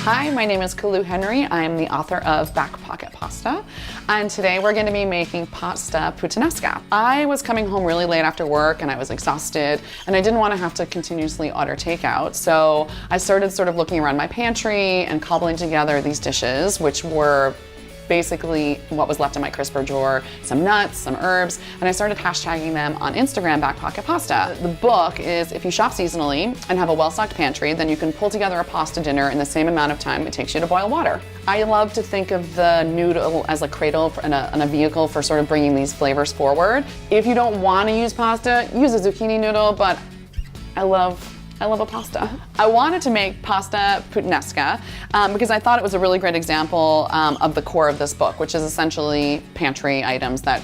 Hi, my name is Colu Henry. I'm the author of Back Pocket Pasta, and today we're going to be making pasta Puttanesca. I was coming home really late after work and I was exhausted and I didn't want to have to continuously order takeout, so I started sort of looking around my pantry and cobbling together these dishes, which were basically what was left in my crisper drawer, some nuts, some herbs, and I started hashtagging them on Instagram, Back Pocket Pasta. The book is, if you shop seasonally and have a well-stocked pantry, then you can pull together a pasta dinner in the same amount of time it takes you to boil water. I love to think of the noodle as a cradle and a vehicle for sort of bringing these flavors forward. If you don't want to use pasta, use a zucchini noodle, but I love a pasta. I wanted to make pasta Puttanesca because I thought it was a really great example of the core of this book, which is essentially pantry items that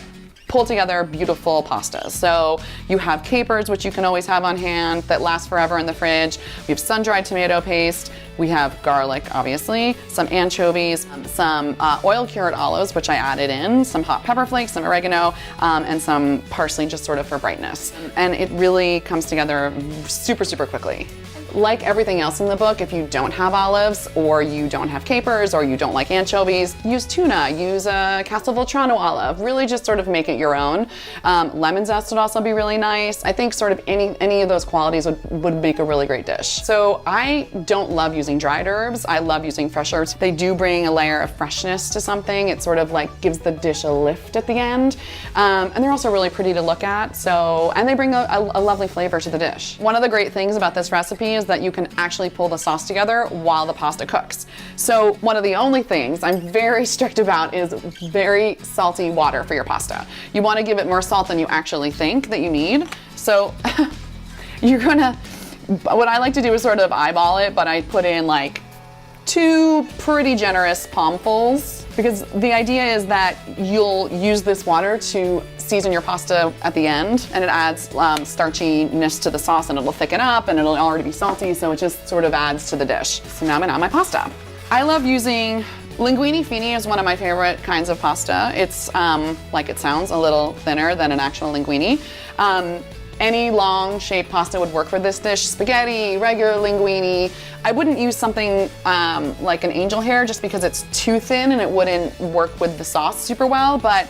pull together beautiful pastas. So you have capers, which you can always have on hand, that last forever in the fridge. We have sun-dried tomato paste. We have garlic, obviously, some anchovies, some oil-cured olives, which I added in, some hot pepper flakes, some oregano, and some parsley just sort of for brightness. And it really comes together super, super quickly. Like everything else in the book, if you don't have olives, or you don't have capers, or you don't like anchovies, use tuna, use a Castelvolturno olive. Really just sort of make it your own. Lemon zest would also be really nice. I think sort of any of those qualities would make a really great dish. So I don't love using dried herbs. I love using fresh herbs. They do bring a layer of freshness to something. It sort of like gives the dish a lift at the end. And they're also really pretty to look at. And they bring a lovely flavor to the dish. One of the great things about this recipe is that you can actually pull the sauce together while the pasta cooks. So one of the only things I'm very strict about is very salty water for your pasta. You want to give it more salt than you actually think that you need. So what I like to do is sort of eyeball it, but I put in like 2 pretty generous palmfuls, because the idea is that you'll use this water to season your pasta at the end, and it adds starchiness to the sauce, and it'll thicken up, and it'll already be salty, so it just sort of adds to the dish. So now I'm gonna add my pasta. I love using linguine fini is one of my favorite kinds of pasta. It's, like it sounds, a little thinner than an actual linguine. Any long shaped pasta would work for this dish. Spaghetti, regular linguine. I wouldn't use something like an angel hair just because it's too thin and it wouldn't work with the sauce super well, but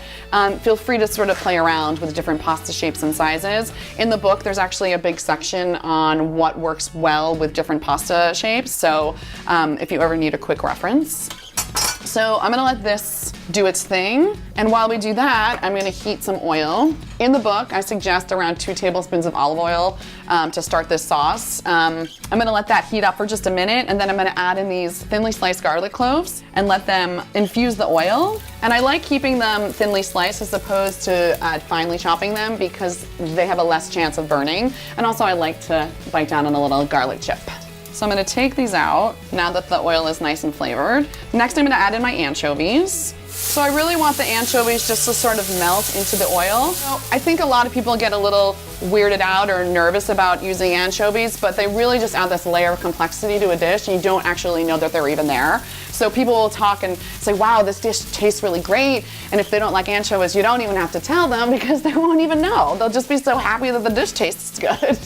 feel free to sort of play around with different pasta shapes and sizes. In the book, there's actually a big section on what works well with different pasta shapes, so if you ever need a quick reference. So I'm gonna let this do its thing. And while we do that, I'm gonna heat some oil. In the book, I suggest around 2 tablespoons of olive oil to start this sauce. I'm gonna let that heat up for just a minute, and then I'm gonna add in these thinly sliced garlic cloves and let them infuse the oil. And I like keeping them thinly sliced as opposed to finely chopping them because they have a less chance of burning. And also I like to bite down on a little garlic chip. So I'm gonna take these out now that the oil is nice and flavored. Next, I'm gonna add in my anchovies. So I really want the anchovies just to sort of melt into the oil. So I think a lot of people get a little weirded out or nervous about using anchovies, but they really just add this layer of complexity to a dish, and you don't actually know that they're even there. So people will talk and say, wow, this dish tastes really great. And if they don't like anchovies, you don't even have to tell them because they won't even know. They'll just be so happy that the dish tastes good.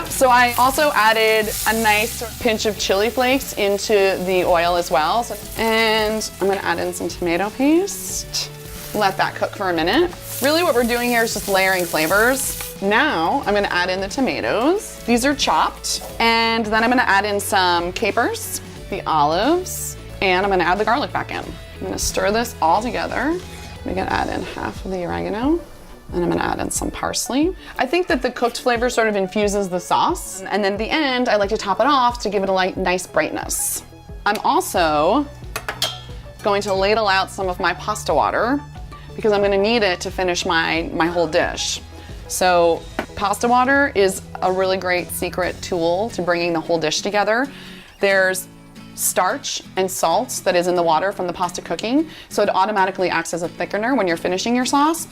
So I also added a nice pinch of chili flakes into the oil as well. And I'm gonna add in some tomato paste. Let that cook for a minute. Really what we're doing here is just layering flavors. Now I'm gonna add in the tomatoes. These are chopped. And then I'm gonna add in some capers, the olives, and I'm gonna add the garlic back in. I'm gonna stir this all together. I'm gonna add in half of the oregano, and I'm gonna add in some parsley. I think that the cooked flavor sort of infuses the sauce. And then at the end, I like to top it off to give it a nice brightness. I'm also going to ladle out some of my pasta water because I'm gonna need it to finish my whole dish. So pasta water is a really great secret tool to bringing the whole dish together. There's starch and salt that is in the water from the pasta cooking, so it automatically acts as a thickener when you're finishing your sauce.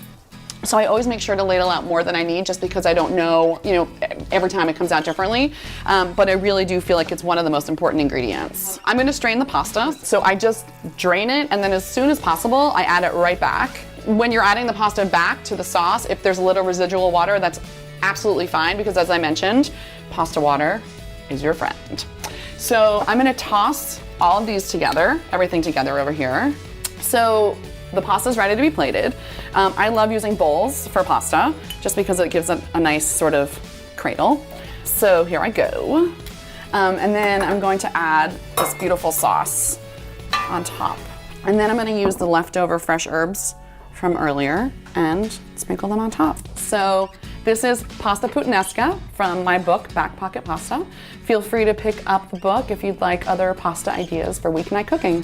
So I always make sure to ladle out more than I need just because I don't know, every time it comes out differently. But I really do feel like it's one of the most important ingredients. I'm gonna strain the pasta. So I just drain it, and then as soon as possible, I add it right back. When you're adding the pasta back to the sauce, if there's a little residual water, that's absolutely fine because as I mentioned, pasta water is your friend. So I'm gonna toss all of these together, everything together over here. So the pasta's ready to be plated. I love using bowls for pasta just because it gives a nice sort of cradle. So here I go. And then I'm going to add this beautiful sauce on top. And then I'm gonna use the leftover fresh herbs from earlier and sprinkle them on top. So this is Pasta Puttanesca from my book, Back Pocket Pasta. Feel free to pick up the book if you'd like other pasta ideas for weeknight cooking.